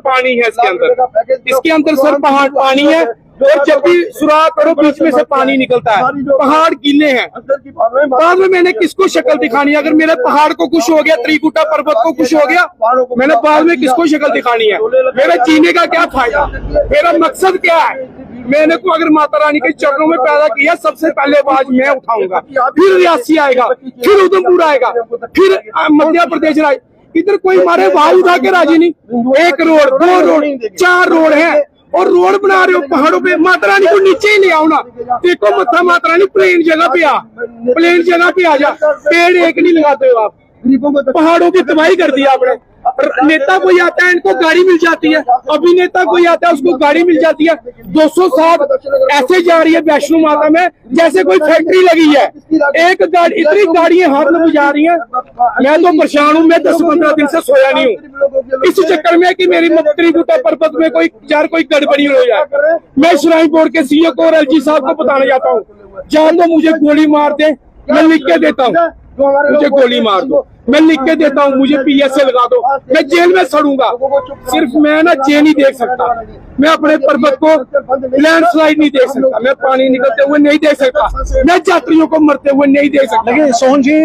पानी है इसके अंदर सर पहाड़ पानी है, और जब भी सुराख करो बीच में से पानी निकलता है, पहाड़ गीले हैं। बाद में मैंने किसको शक्ल दिखानी है? अगर मेरे पहाड़ को कुछ हो गया, त्रिकुटा पर्वत को कुछ हो गया, मैंने बाद में किसको शक्ल दिखानी है? मेरे जीने का क्या फायदा? मेरा मकसद क्या है? मैंने को अगर माता रानी के चरणों में पैदा किया, सबसे पहले आवाज मैं उठाऊंगा, फिर रियासी आएगा, फिर उधमपुर आएगा, फिर मध्य प्रदेश आएगा। इधर कोई मारे आवाज उठा के राजी नहीं। 1 रोड, 2 रोड, 4 रोड है, और रोड बना रहे हो पहाड़ों पे। माता रानी को नीचे ही ले आओ ना, देखो मत्था माता रानी प्लेन जगह पे आ, प्लेन जगह पे आ जा। पेड़ एक नहीं लगाते हो आप, पहाड़ों की तबाही कर दी आपने। नेता कोई आता है इनको गाड़ी मिल जाती है, अभिनेता कोई आता है उसको गाड़ी मिल जाती है। 207 ऐसे जा रही है वैष्णो माता में जैसे कोई फैक्ट्री लगी है। एक गाड़ी, इतनी गाड़ियां हाथ में जा रही हैं। मैं तो परेशान हूँ, मैं 10-15 दिन से सोया नहीं हूँ इस चक्कर में कि मेरी त्रिकुटा पर्वत में कोई गड़बड़ी हो जाए। मैं श्राइन बोर्ड के सीईओ को और एलजी साहब को बताने जाता हूँ, जान दो मुझे गोली मार दे, मैं लिख के देता हूँ, मुझे गोली मार दो, मैं लिख के देता हूँ, मुझे पीएसए लगा दो, मैं जेल में सड़ूंगा। सिर्फ मैं ना जेल नहीं देख सकता, मैं अपने पर्वत को लैंडस्लाइड नहीं देख सकता, मैं पानी निकलते हुए नहीं देख सकता, मैं यात्रियों को मरते हुए नहीं देख सकता। लेकिन सोहन जी,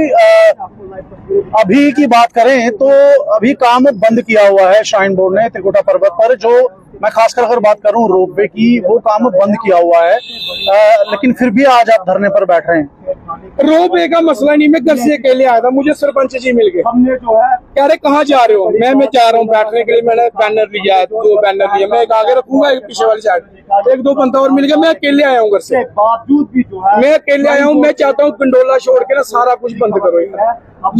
अभी की बात करें तो अभी काम बंद किया हुआ है श्राइन बोर्ड ने त्रिकुटा पर्वत पर। जो मैं खासकर अगर बात करूं रोपवे की, वो काम बंद किया हुआ है, लेकिन फिर भी आज आप धरने पर बैठ रहे हैं। रोपवे का मसला नहीं, मैं घर से अकेले आया था, मुझे सरपंच जी मिल गए, हमने जो है कह रहे कहाँ जा रहे हो? मैं जा रहा हूँ बैठने के लिए। मैंने बैनर लिया है, 2 बैनर लिए, मैं एक आगे रखूंगा, एक पीछे वाली साइड, 1-2 बंदा और मिल गया। मैं अकेले आया हूँ घर से, बावजूद भी जो है मैं अकेले आया हूँ। मैं चाहता हूँ पिंडोला छोड़ के ना सारा कुछ बंद करो,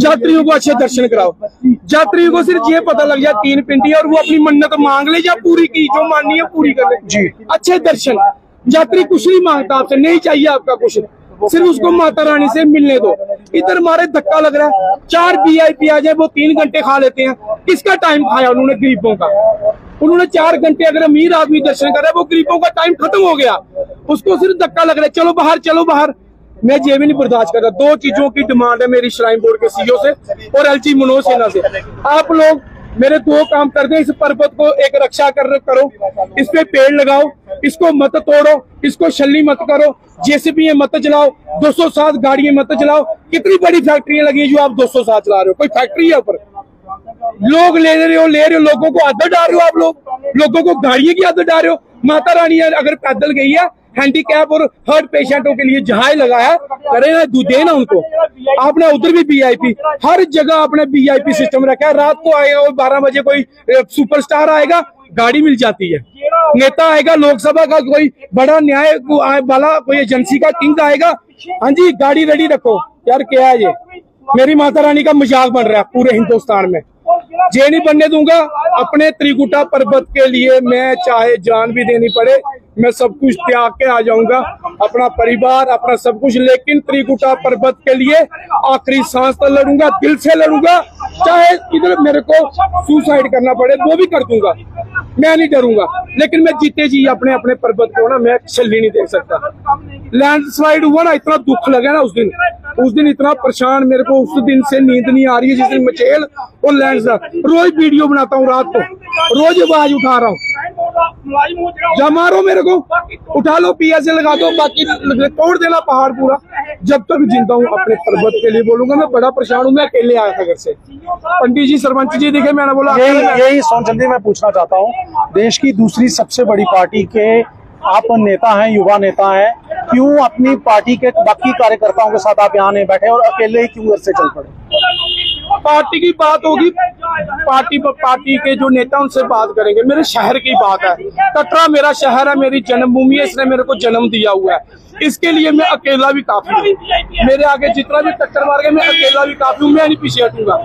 यात्रियों को अच्छे दर्शन कराओ। यात्रियों को सिर्फ ये पता लग जाए 3 पिंडी, और वो अपनी मन्नत मांग ले या पूरी की, जो माननी है पूरी कर ले जी। अच्छे दर्शन, यात्री कुछ नहीं मांगता आपसे, नहीं चाहिए आपका कुछ, सिर्फ उसको माता रानी से मिलने दो। इधर हमारे धक्का लग रहा है, 4 VIP आ जाए वो 3 घंटे खा लेते हैं। किसका टाइम खाया उन्होंने? गरीबों का। उन्होंने 4 घंटे, अगर अमीर आदमी दर्शन कर रहा है, वो गरीबों का टाइम खत्म हो गया, उसको सिर्फ धक्का लग रहा है, चलो बाहर, चलो बाहर। मैं ये भी नहीं बर्दाश्त कर रहा। 2 चीजों की डिमांड है मेरी श्राइन बोर्ड के सीईओ से और एलजी मनोज सिन्हा से। आप लोग मेरे 2 काम कर दें, इस पर्वत को एक रक्षा करो, इस पे पेड़ लगाओ, इसको मत तोड़ो, इसको छलनी मत करो, जेसीबी मत चलाओ, 207 गाड़ियां मत चलाओ। कितनी बड़ी फैक्ट्रियां लगी है जो आप 207 चला रहे हो? कोई फैक्ट्री है ऊपर? लोग ले रहे हो, लोगों को आदत डाल रहे हो, आप लोगों को गाड़ियों की आदत डाल रहे हो। माता रानी अगर पैदल गई है, हैंडीकैप और हर्ट पेशेंटों के लिए जहाज लगाया, करे ना देना उनको। आपने उधर भी VIP, हर जगह आपने VIP सिस्टम रखा है। रात को आएगा 12 बजे कोई सुपरस्टार आएगा, गाड़ी मिल जाती है। नेता आएगा, लोकसभा का कोई बड़ा न्याय वाला कोई एजेंसी का किंग आएगा, हाँ जी गाड़ी रेडी रखो। यार क्या है ये? मेरी माता रानी का मजाक बन रहा है पूरे हिंदुस्तान में। ये नहीं बनने दूंगा। अपने त्रिकुटा पर्वत के लिए मैं चाहे जान भी देनी पड़े, मैं सब कुछ त्याग के आ जाऊंगा, अपना परिवार, अपना सब कुछ, लेकिन त्रिकुटा पर्वत के लिए आखिरी सांस तक लड़ूंगा, दिल से लड़ूंगा। चाहे इधर मेरे को सुसाइड करना पड़े वो भी कर दूंगा, मैं नहीं डरूंगा। लेकिन मैं जीते जी अपने पर्वत को ना मैं छल्ली नहीं देख सकता। लैंडस्लाइड हुआ ना, इतना दुख लगा ना उस दिन इतना परेशान, मेरे को उस दिन से नींद नहीं आ रही है जिस दिन मचेल और लैंडस्लाइड। रोज वीडियो बनाता हूँ रात को, रोज आवाज उठा रहा हूँ, जा मारो मेरे को, उठा लो, PSA लगा दो, बाकी तोड़ देना पहाड़ पूरा। जब तक जिंदा हूँ अपने पर्वत के लिए बोलूंगा। मैं बड़ा परेशान हूँ, मैं अकेले आया था घर से। पंडित जी, सरपंच जी दिखे, मैंने बोला यही सोहन चंद जी मैं पूछना चाहता हूँ, देश की दूसरी सबसे बड़ी पार्टी के आप नेता हैं, युवा नेता हैं, क्यों अपनी पार्टी के बाकी कार्यकर्ताओं के साथ आप यहाँ नहीं बैठे और अकेले ही क्यों घर से चल पड़े? पार्टी की बात होगी, पार्टी के जो नेता उनसे बात करेंगे। मेरे शहर की बात है, कटरा मेरा शहर है, मेरी जन्मभूमि है, इसने मेरे को जन्म दिया हुआ है। इसके लिए मैं अकेला भी काफी हूँ। मेरे आगे जितना भी टक्कर मार गए, मैं अकेला भी काफी हूँ, मैं नहीं पीछे हटूंगा।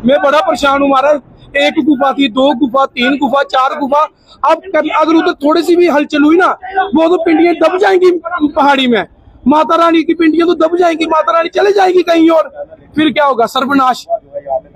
मैं बड़ा परेशान हूँ। महाराज 1 गुफा थी, 2 गुफा, 3 गुफा, 4 गुफा। अब अगर उधर थोड़ी सी भी हलचल हुई ना, वो तो पिंडियां दब जाएंगी पहाड़ी में। माता रानी की पिंडियां तो दब जाएंगी, माता रानी चले जाएगी कहीं और, फिर क्या होगा? सर्वनाश।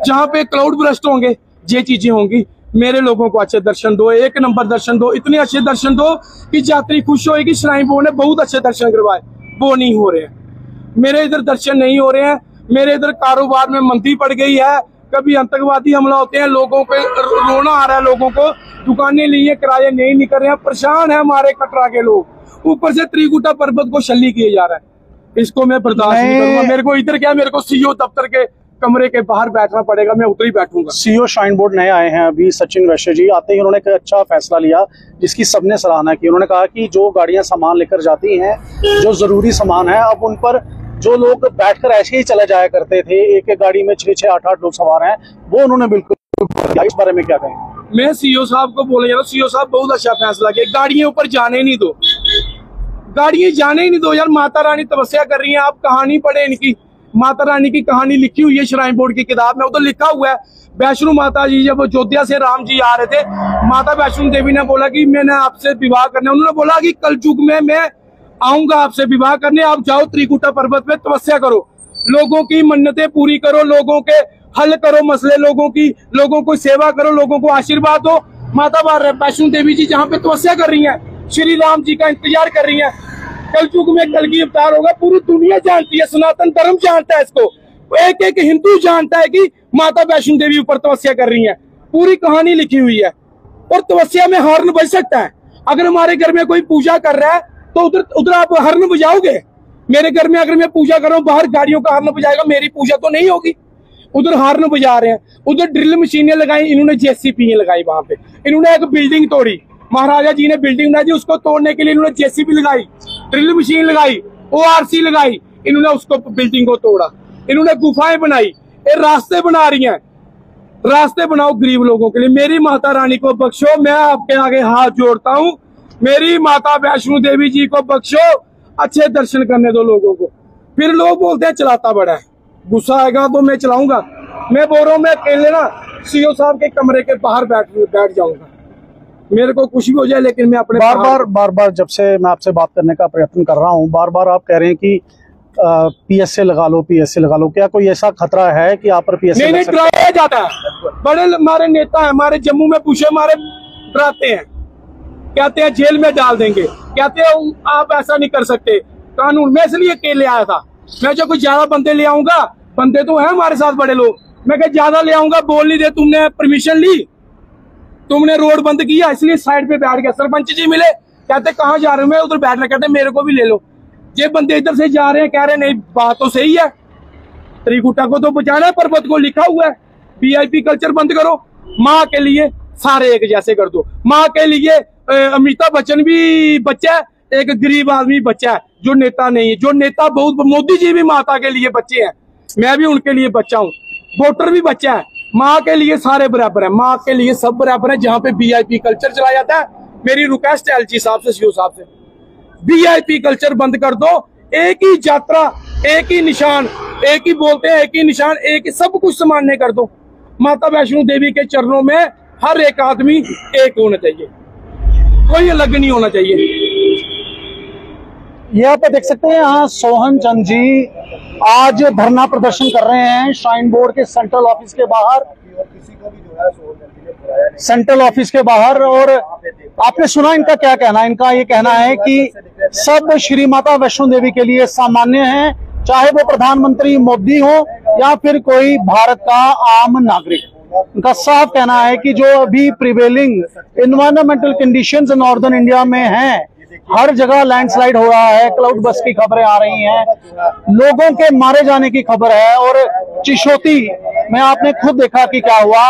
जहाँ पे क्लाउड ब्रस्ट होंगे, ये चीजें होंगी। मेरे लोगों को अच्छे दर्शन दो, 1 नंबर दर्शन दो, इतने अच्छे दर्शन दो कि यात्री खुश होए कि श्राइन बोर्ड ने बहुत अच्छे दर्शन करवाए। वो नहीं हो रहे हैं, मेरे इधर दर्शन नहीं हो रहे हैं। मेरे इधर कारोबार में मंदी पड़ गई है, कभी आतंकवादी हमला होते हैं, लोगों पे रोना आ रहा है, लोगों को दुकानें ली है, किराए नहीं कर रहे हैं, परेशान है हमारे कटरा के लोग। ऊपर से त्रिकुटा पर्वत को शल्ली किए जा रहा है, इसको मैं बर्दाश्त नहीं करूंगा। मेरे को इधर क्या, मेरे को सीईओ दफ्तर के कमरे के बाहर बैठना पड़ेगा, मैं उधर ही बैठूंगा। सीईओ श्राइन बोर्ड नए आए हैं अभी, सचिन वैश्य जी आते ही उन्होंने एक अच्छा फैसला लिया जिसकी सबने सराहना की। उन्होंने कहा कि जो गाड़ियां सामान लेकर जाती हैं, जो जरूरी सामान है, अब उन पर जो लोग बैठकर ऐसे ही चले जाया करते थे, एक एक गाड़ी में 6-6, 8-8 लोग सवार हैं, वो उन्होंने बिल्कुल। इस बारे में क्या कहें? मैं सीईओ साहब को बोले जा रहा हूँ, सीईओ साहब बहुत अच्छा फैसला किया, गाड़ियों ऊपर जाने नहीं दो, गाड़ियां जाने ही नहीं दो यार। माता रानी तपस्या कर रही है, आप कहानी पढ़े इनकी, माता रानी की कहानी लिखी हुई है श्राइन बोर्ड की किताब में, उधर लिखा हुआ है वैष्णो माता जी जब अयोध्या से राम जी आ रहे थे, माता वैष्णो देवी ने बोला कि मैंने आपसे विवाह करना, उन्होंने बोला कि कल युग में मैं आऊंगा आपसे विवाह करने, आप जाओ त्रिकुटा पर्वत पे तपस्या करो, लोगों की मन्नतें पूरी करो, लोगों के हल करो मसले, लोगों को सेवा करो, लोगों को आशीर्वाद दो। माता वैष्णो देवी जी जहाँ पे तपस्या कर रही है, श्री राम जी का इंतजार कर रही है, कल युग में कल की अवतार होगा, पूरी दुनिया जानती है, सनातन धर्म जानता है इसको, एक एक हिंदू जानता है कि माता वैष्णो देवी ऊपर तपस्या कर रही है, पूरी कहानी लिखी हुई है। और तपस्या में हॉर्न बज सकता है, अगर हमारे घर में कोई पूजा कर रहा है तो उधर आप हॉर्न बजाओगे? मेरे घर में अगर मैं पूजा कर रहा हूँ, बाहर गाड़ियों का हॉर्न बजाएगा, मेरी पूजा तो नहीं होगी। उधर हॉर्न बजा रहे हैं, उधर ड्रिल मशीनें लगाई, इन्होंने जेसीबी लगाई, वहां पे इन्होंने एक बिल्डिंग तोड़ी, महाराजा जी ने बिल्डिंग बनाई, उसको तोड़ने के लिए इन्होंने जेसीबी लगाई, ड्रिल मशीन लगाई, ओआरसी लगाई, इन्होंने उसको बिल्डिंग को तोड़ा, इन्होंने गुफाएं बनाई, ये रास्ते बना रही हैं। रास्ते बनाओ गरीब लोगों के लिए, मेरी माता रानी को बख्शो, मैं आपके आगे हाथ जोड़ता हूँ, मेरी माता वैष्णो देवी जी को बख्शो, अच्छे दर्शन करने दो लोगों को। फिर लोग बोलते हैं चलाता बड़ा है, गुस्सा आएगा तो मैं चलाऊंगा। मैं बोल रहा हूँ, मैं अकेले ना सीईओ साहब के कमरे के बाहर बैठ जाऊंगा, मेरे को कुछ भी हो जाए, लेकिन मैं अपने बार बार जब से मैं आपसे बात करने का प्रयत्न कर रहा हूँ, बार बार आप कह रहे हैं कि पीएसए लगा लो, पीएसए लगा लो। क्या कोई ऐसा खतरा है कि आप पर पीएसए नहीं डराया जाता है? बड़े हमारे नेता है, हमारे जम्मू में पूछे, हमारे डराते हैं, कहते हैं जेल में डाल देंगे, कहते हैं आप ऐसा नहीं कर सकते कानून। मैं इसलिए अकेले आया था, मैं जो कुछ ज्यादा बंदे ले आऊंगा, बंदे तो है हमारे साथ बड़े लोग, मैं क्या ज्यादा ले आऊंगा, बोल नहीं दे, तुमने परमिशन ली, तुमने रोड बंद किया, इसलिए साइड पे बैठ गया। सरपंच जी मिले, कहते कहाँ जा रहे हो, मैं उधर बैठना, कहते मेरे को भी ले लो। ये बंदे इधर से जा रहे हैं, कह रहे नहीं बात तो सही है, त्रिकुटा को तो बचाना है, पर्वत को लिखा हुआ है वीआईपी कल्चर बंद करो, माँ के लिए सारे एक जैसे कर दो। माँ के लिए अमिताभ बच्चन भी बच्चा है, एक गरीब आदमी बच्चा है, जो नेता नहीं है। जो नेता बहुत, मोदी जी भी माता के लिए बच्चे हैं, मैं भी उनके लिए बच्चा हूँ, वोटर भी बच्चा है। माँ के लिए सारे बराबर है, माँ के लिए सब बराबर है। जहाँ पे वीआईपी कल्चर चलाया जाता है, मेरी रिक्वेस्ट है एलजी साहब से, सीओ साहब से, वीआईपी कल्चर बंद कर दो। एक ही यात्रा, एक ही निशान, एक ही बोलते हैं, एक ही निशान, एक ही सब कुछ सामान्य कर दो। माता वैष्णो देवी के चरणों में हर एक आदमी एक होना चाहिए, कोई अलग नहीं होना चाहिए। ये आप देख सकते हैं, यहाँ सोहन चंद जी आज धरना प्रदर्शन कर रहे हैं श्राइन बोर्ड के सेंट्रल ऑफिस के बाहर, सेंट्रल ऑफिस के बाहर। और आपने सुना इनका क्या कहना है? इनका ये कहना है कि सब श्री माता वैष्णो देवी के लिए सामान्य है, चाहे वो प्रधानमंत्री मोदी हो या फिर कोई भारत का आम नागरिक। उनका साफ कहना है कि जो अभी prevailing environmental conditions northern India में हैं, हर जगह लैंडस्लाइड हो रहा है, क्लाउड बस्ट की खबरें आ रही हैं, लोगों के मारे जाने की खबर है, और चिशोती में आपने खुद देखा कि क्या हुआ।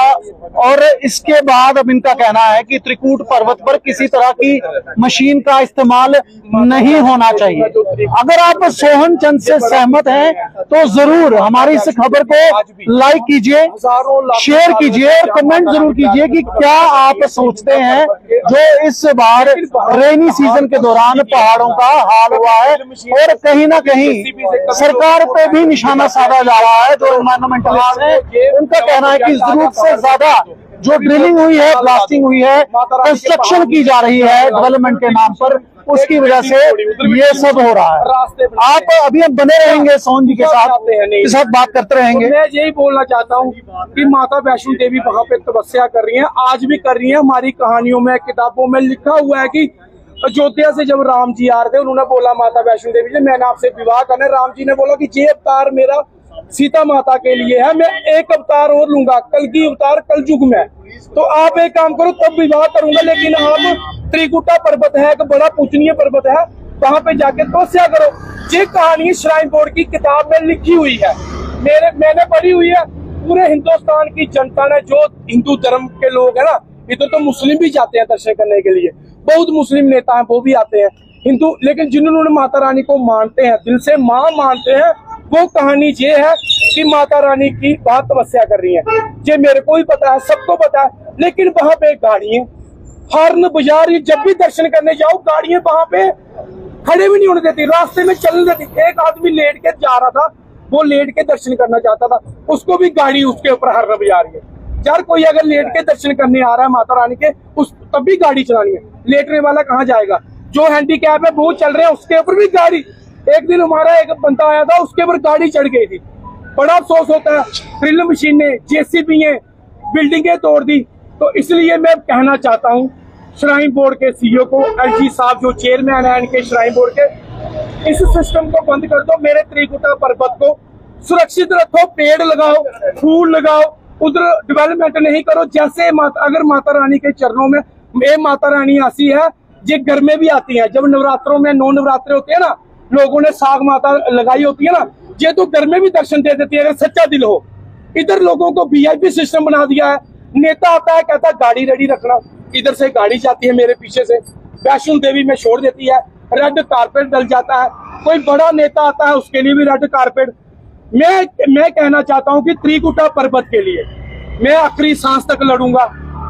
और इसके बाद अब इनका कहना है कि त्रिकूट पर्वत पर किसी तरह की मशीन का इस्तेमाल नहीं होना चाहिए। अगर आप सोहन चंद से सहमत हैं तो जरूर हमारी इस खबर को लाइक कीजिए, शेयर कीजिए और कमेंट जरूर कीजिए कि क्या आप सोचते हैं जो इस बार रेनी सीजन के दौरान पहाड़ों का हाल हुआ है, और कहीं ना कहीं सरकार पे भी निशाना साधा जा रहा है। जो एनवायरमेंटलिस्ट है, उनका कहना है कि जरूरत से ज्यादा जो ड्रिलिंग हुई है, ब्लास्टिंग हुई है, कंस्ट्रक्शन की जा रही है डेवलपमेंट के नाम पर, उसकी वजह से ये सब हो रहा है। आप अभी हम बने रहेंगे सोहन जी के साथ बात करते रहेंगे। मैं यही बोलना चाहता हूँ कि माता वैष्णो देवी वहाँ पे तपस्या कर रही है, आज भी कर रही है। हमारी कहानियों में, किताबों में लिखा हुआ है कि अयोध्या से जब राम जी आ रहे थे, उन्होंने बोला माता वैष्णो देवी जी मैंने आपसे विवाह करना है। राम जी ने बोला कि ये अवतार मेरा सीता माता के लिए है। मैं एक अवतार और लूंगा, कल की अवतार कल युग में। तो आप एक काम करो, तब विवाह करूंगा, लेकिन आप त्रिकुटा पर्वत है, एक बड़ा पूजनीय पर्वत है, वहां पे जाके तपस्या करो। ये कहानी श्राइन बोर्ड की किताब में लिखी हुई है, मैंने पढ़ी हुई है। पूरे हिंदुस्तान की जनता ने, जो हिंदू धर्म के लोग है ना, इधर तो मुस्लिम भी जाते हैं दर्शन करने के लिए, बहुत मुस्लिम नेता हैं वो भी आते हैं हिंदू, लेकिन जिन्होंने माता रानी को मानते हैं, दिल से माँ मानते हैं, वो कहानी ये है कि माता रानी की बहुत तपस्या कर रही है। ये मेरे को भी पता है, सबको पता है, लेकिन वहां पे गाड़ियां हॉर्न बजा रही। जब भी दर्शन करने जाओ गाड़ियां वहां पे खड़े भी नहीं होने देती, रास्ते में चलने देती। एक आदमी लेट के जा रहा था, वो लेट के दर्शन करना चाहता था, उसको भी गाड़ी उसके ऊपर हॉर्न बजा रही है। यार कोई अगर लेट के दर्शन करने आ रहा है माता रानी के, उस तब भी गाड़ी चलानी है, लेटने वाला कहाँ जाएगा? जो हैंडीकैप है वो चल रहे हैं, उसके ऊपर भी गाड़ी। एक दिन हमारा एक बंदा आया था, उसके ऊपर गाड़ी चढ़ गई थी। बड़ा अफसोस होता है, ड्रिल मशीनें, जेसीबी बिल्डिंगें तोड़ दी। तो इसलिए मैं कहना चाहता हूँ श्राइन बोर्ड के सीईओ को, एलजी साहब जो चेयरमैन है इनके श्राइन बोर्ड के, इस सिस्टम को बंद कर दो। मेरे त्रिकुटा पर्वत को सुरक्षित रखो, पेड़ लगाओ, फूल लगाओ, उधर डेवलपमेंट नहीं करो। जैसे अगर माता रानी के चरणों में, ये माता रानी ऐसी है, ये घर में भी आती है। जब नवरात्रों में 9 नवरात्रे होते हैं ना, लोगों ने साग माता लगाई होती है ना, ये तो घर में भी दर्शन दे देती है अगर सच्चा दिल हो। इधर लोगों को वीआईपी सिस्टम बना दिया है। नेता आता है, कहता है गाड़ी रेडी रखना, इधर से गाड़ी जाती है मेरे पीछे से, वैष्णो देवी में छोड़ देती है, रेड कारपेट डल जाता है। कोई बड़ा नेता आता है, उसके लिए भी रेड कारपेट। मैं कहना चाहता हूं कि त्रिकुटा पर्वत के लिए मैं आखिरी सांस तक लड़ूंगा।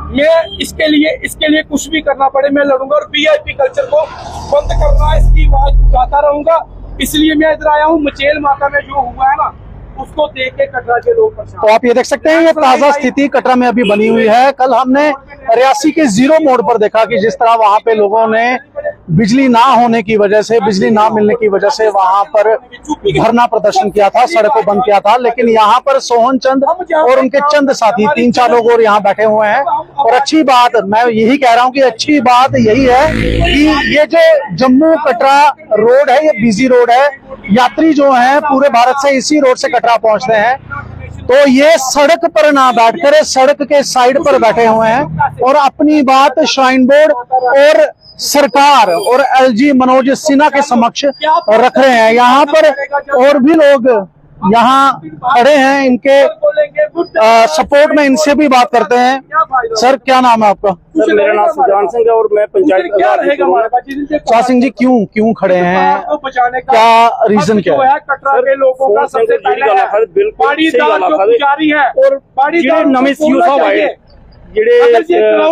मैं इसके लिए कुछ भी करना पड़े मैं लड़ूंगा, और वीआईपी कल्चर को बंद करना, इसकी आवाज उठाता रहूंगा। इसलिए मैं इधर आया हूँ। मचेल माता में जो हुआ है ना, उसको देख के कटरा के लोग परेशान। तो आप ये देख सकते हैं, ये ताजा स्थिति कटरा में अभी बनी हुई है। कल हमने रियासी के जीरो मोड़ पर देखा कि जिस तरह वहां पे लोगों ने बिजली ना होने की वजह से, बिजली ना मिलने की वजह से वहां पर धरना प्रदर्शन किया था, सड़क को बंद किया था। लेकिन यहाँ पर सोहन चंद और उनके चंद साथी, 3-4 लोग और यहाँ बैठे हुए हैं। और अच्छी बात, मैं यही कह रहा हूँ कि अच्छी बात यही है कि ये जो जम्मू कटरा रोड है, ये बिजी रोड है। यात्री जो है पूरे भारत से इसी रोड से कटरा पहुंचते हैं। तो ये सड़क पर ना बैठकर सड़क के साइड पर बैठे हुए हैं और अपनी बात श्राइन बोर्ड और सरकार और एलजी मनोज सिन्हा के समक्ष रख रहे हैं। यहाँ पर और भी लोग यहाँ खड़े हैं, इनके सपोर्ट में इनसे भी बात करते हैं। सर क्या नाम है आपका? सर मेरा नाम सुजान सिंह है और मैं पंचायत। शाह सिंह जी क्यों खड़े हैं, क्या रीजन क्या है? कटरा के लोगों का सबसे ਜਿਹੜੇ ਨਵੇਂ ਸੀਓ ਸਾਹਿਬ ਆਏ, ਜਿਹੜੇ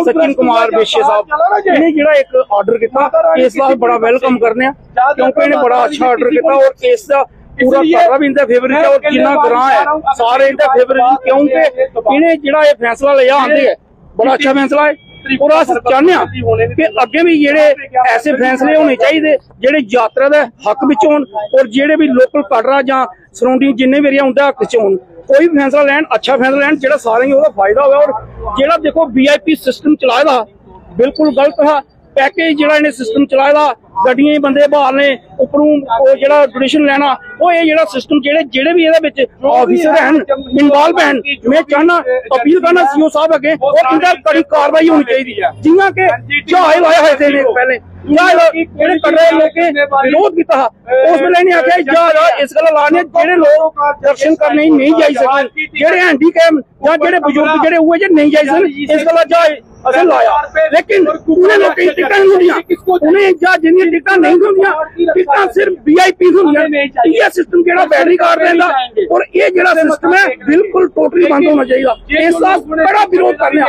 ਸਚਿਨ ਕੁਮਾਰ ਬੇਸ਼ੇ ਸਾਹਿਬ, ਇਹਨੇ ਜਿਹੜਾ ਇੱਕ ਆਰਡਰ ਕੀਤਾ, ਇਸ ਵਾਸਤੇ ਬੜਾ ਵੈਲਕਮ ਕਰਨੇ ਆ, ਕਿਉਂਕਿ ਇਹਨੇ ਬੜਾ ਅੱਛਾ ਆਰਡਰ ਕੀਤਾ। ਔਰ ਇਸ ਦਾ पूरा कटरा भी इनका फेवरेट है और जिन्ना ग्रां है सारे इनका फेवरेट, क्योंकि इन्हें ਜਿਹੜਾ ਇਹ फैसला लिया आंदे है बड़ा अच्छा फैसला है। और अस चाहते हैं कि अगे भी जेडे ऐसे फैसले होने चाहिए जेडे यात्रा के हक विच होण, और जेडे भी लोकल कटरा जां सराउंडिंग जिन्ने भी एरिया उनके हक च होण। कोई भी फैसला लैन, अच्छा फैसला लैन जेड़ा सारे ही फायदा हो। और जेड़ा देखो वीआईपी सिस्टम चलाए दा बिल्कुल गलत है। पैकेज जेड़ा इन्हें सिस्टम चलाए दा, गड्डियां ही बंदे बहालने, उपरों वो जेड़ा डोनेशन लेना, वो ये जेड़ा सिस्टम जेड़े भी इहदे विच ऑफिसर हैं इन्वॉल्व हैं, मैं चाहना अपील करना सीओ साहब अगे और इनका कड़ी कार्रवाई होनी चाहिए। जियां के जहाज लाए हुए थे पहले जेड़े कर रहे लोग विरोध किया, उस वेले इन्हें आख्या जहाज इस गल्ला लाने जेड़े लोग दर्शन करने नहीं जाई सकन, जेड़े हैंडीकैप या जेड़े बुजुर्ग जेड़े हुए जे नहीं जाई सकन, इस गल्ला जहाज असें लाया। लेकिन उन्हें लोग टिकट नहीं होंदियां, उन्हें जहाज जिन्नियां टिकट नहीं होंदियां, टिकट सिर्फ वीआईपी होंदियां। ये सिस्टम जेड़ा बैटरी कार्ड देंदा और ये जेड़ा सिस्टम है बिल्कुल टोटली बंद होना चाहिए। इसका बड़ा विरोध करने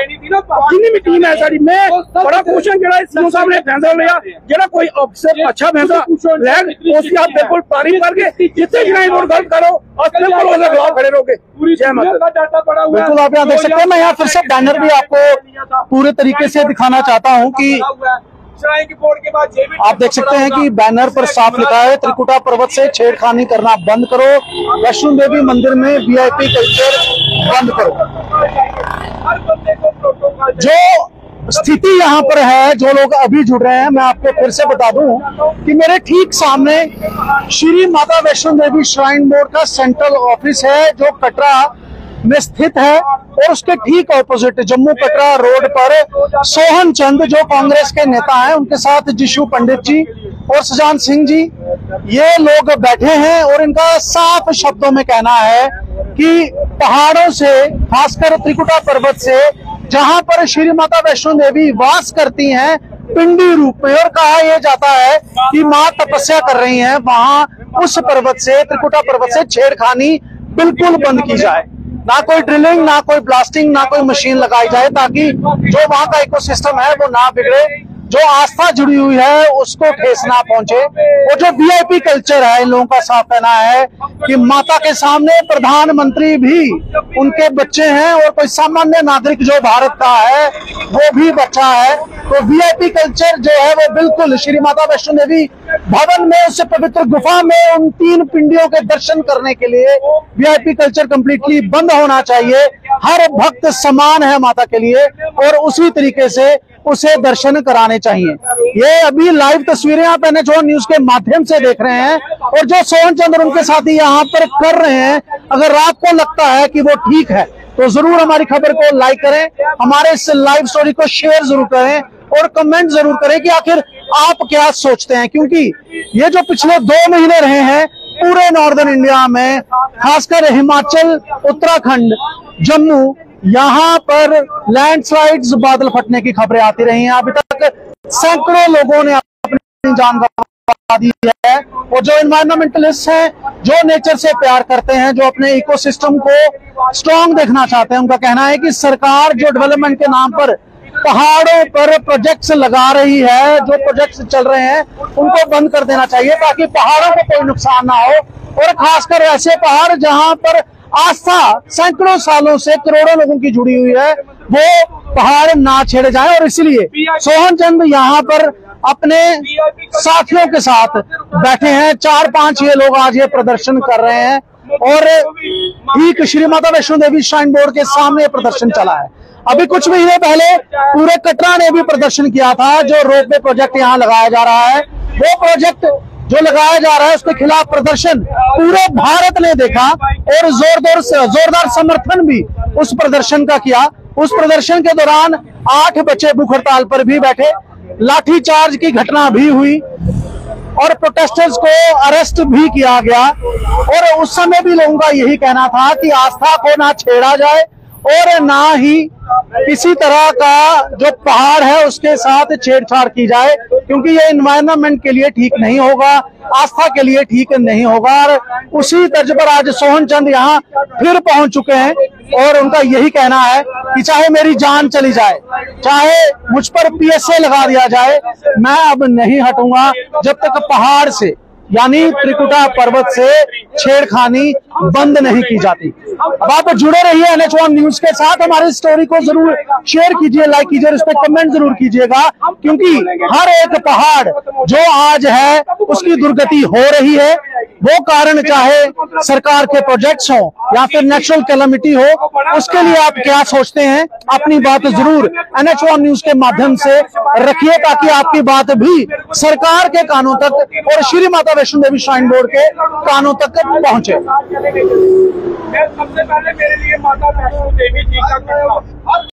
जिन्नी भी टीम है साडी, मैं बड़ा खुश हूं जेड़ा सीओ साहब ने फैसला लिया। जेड़ा कोई अफसर अच्छा फैसला लैन उसकी आप बिल्कुल तारीफ करके जितने श्राइन बोर्ड गलत करो आप बिल्कुल उसके खिलाफ खड़े रहोगे। जय माता। बिल्कुल आप यहाँ देख सकते हैं। मैं यहाँ फिर से बैनर भी आपको पूरे तरीके से दिखाना चाहता हूँ कि आप देख सकते हैं कि बैनर पर साफ लिखा है त्रिकुटा पर्वत से छेड़खानी करना बंद करो, वैष्णो देवी मंदिर में वीआईपी कल्चर बंद करो। जो स्थिति यहाँ पर है, जो लोग अभी जुड़ रहे हैं, मैं आपको फिर से बता दूं कि मेरे ठीक सामने श्री माता वैष्णो देवी श्राइन बोर्ड का सेंट्रल ऑफिस है, जो कटरा में स्थित है, और उसके ठीक ऑपोजिट जम्मू कटरा रोड पर सोहन चंद, जो कांग्रेस के नेता हैं, उनके साथ जिशु पंडित जी और सुजान सिंह जी, ये लोग बैठे हैं। और इनका साफ शब्दों में कहना है कि पहाड़ों से, खासकर त्रिकुटा पर्वत से, जहां पर श्री माता वैष्णो देवी वास करती हैं पिंडी रूप में, और कहा यह जाता है कि मां तपस्या कर रही हैं, वहां उस पर्वत से, त्रिकुटा पर्वत से छेड़खानी बिल्कुल बंद की जाए। ना कोई ड्रिलिंग, ना कोई ब्लास्टिंग, ना कोई मशीन लगाई जाए, ताकि जो वहां का इकोसिस्टम है वो ना बिगड़े, जो आस्था जुड़ी हुई है उसको ठेस ना पहुंचे। और जो वीआईपी कल्चर है, इन लोगों का साफ कहना है कि माता के सामने प्रधानमंत्री भी उनके बच्चे हैं, और कोई सामान्य नागरिक जो भारत का है वो भी बच्चा है। तो वीआईपी कल्चर जो है वो बिल्कुल श्री माता वैष्णो देवी भवन में, उससे पवित्र गुफा में उन 3 पिंडियों के दर्शन करने के लिए वीआईपी कल्चर कंप्लीटली बंद होना चाहिए। हर भक्त समान है माता के लिए, और उसी तरीके से उसे दर्शन कराने चाहिए। ये अभी लाइव तस्वीरें आप NH1 न्यूज के माध्यम से देख रहे हैं, और जो सोहन चंद्र उनके साथी यहाँ पर कर रहे हैं, अगर आपको लगता है कि वो ठीक है तो जरूर हमारी खबर को लाइक करें, हमारे इस लाइव स्टोरी को शेयर जरूर करें, और कमेंट जरूर करें कि आखिर आप क्या सोचते हैं। क्योंकि ये जो पिछले 2 महीने रहे हैं पूरे नॉर्दर्न इंडिया में, खासकर हिमाचल, उत्तराखंड, जम्मू, यहाँ पर लैंडस्लाइड्स, बादल फटने की खबरें आती रही हैं। अभी तक सैकड़ों लोगों ने अपनी जान गंवा दी है। और जो एनवायरमेंटलिस्ट हैं, जो नेचर से प्यार करते हैं, जो अपने इकोसिस्टम को स्ट्रांग देखना चाहते हैं, उनका कहना है कि सरकार जो डेवलपमेंट के नाम पर पहाड़ों पर प्रोजेक्ट्स लगा रही है, जो प्रोजेक्ट्स चल रहे हैं उनको बंद कर देना चाहिए, ताकि पहाड़ों को कोई नुकसान ना हो। और खासकर ऐसे पहाड़ जहां पर आस्था सैकड़ों सालों से करोड़ों लोगों की जुड़ी हुई है, वो पहाड़ ना छेड़े जाए। और इसलिए सोहन चंद यहाँ पर अपने साथियों के साथ बैठे हैं। 4-5 ये लोग आज ये प्रदर्शन कर रहे हैं, और ठीक श्री माता वैष्णो देवी श्राइन बोर्ड के सामने प्रदर्शन चला है। अभी कुछ महीने पहले पूरे कटरा ने भी प्रदर्शन किया था। जो रोपवे प्रोजेक्ट यहाँ लगाया जा रहा है, वो प्रोजेक्ट जो लगाया जा रहा है, उसके खिलाफ प्रदर्शन पूरे भारत ने देखा, और जोरदार समर्थन भी उस प्रदर्शन का किया। उस प्रदर्शन के दौरान 8 बच्चे भूख हड़ताल पर भी बैठे, लाठीचार्ज की घटना भी हुई, और प्रोटेस्टर्स को अरेस्ट भी किया गया। और उस समय भी लोगों का यही कहना था कि आस्था को ना छेड़ा जाए, और ना ही किसी तरह का जो पहाड़ है उसके साथ छेड़छाड़ की जाए, क्योंकि ये एनवायरनमेंट के लिए ठीक नहीं होगा, आस्था के लिए ठीक नहीं होगा। और उसी तर्ज पर आज सोहन चंद यहाँ फिर पहुंच चुके हैं, और उनका यही कहना है कि चाहे मेरी जान चली जाए, चाहे मुझ पर PSA लगा दिया जाए, मैं अब नहीं हटूंगा जब तक पहाड़ से, यानी त्रिकुटा पर्वत से छेड़खानी बंद नहीं की जाती। अब आप जुड़े रहिए NH1 न्यूज के साथ, हमारी स्टोरी को जरूर शेयर कीजिए, लाइक कीजिए, इस पर कमेंट जरूर कीजिएगा, क्योंकि हर एक पहाड़ जो आज है उसकी दुर्गति हो रही है। वो कारण चाहे सरकार के प्रोजेक्ट्स हो या फिर नेचुरल कैलामिटी हो, उसके लिए आप क्या सोचते हैं, अपनी बात जरूर NH1 न्यूज के माध्यम से रखिए, ताकि आपकी बात भी सरकार के कानों तक और श्री माता वैष्णो देवी श्राइन बोर्ड के कानों तक पहुंचे। सबसे पहले मेरे लिए माता वैष्णो देवी जी का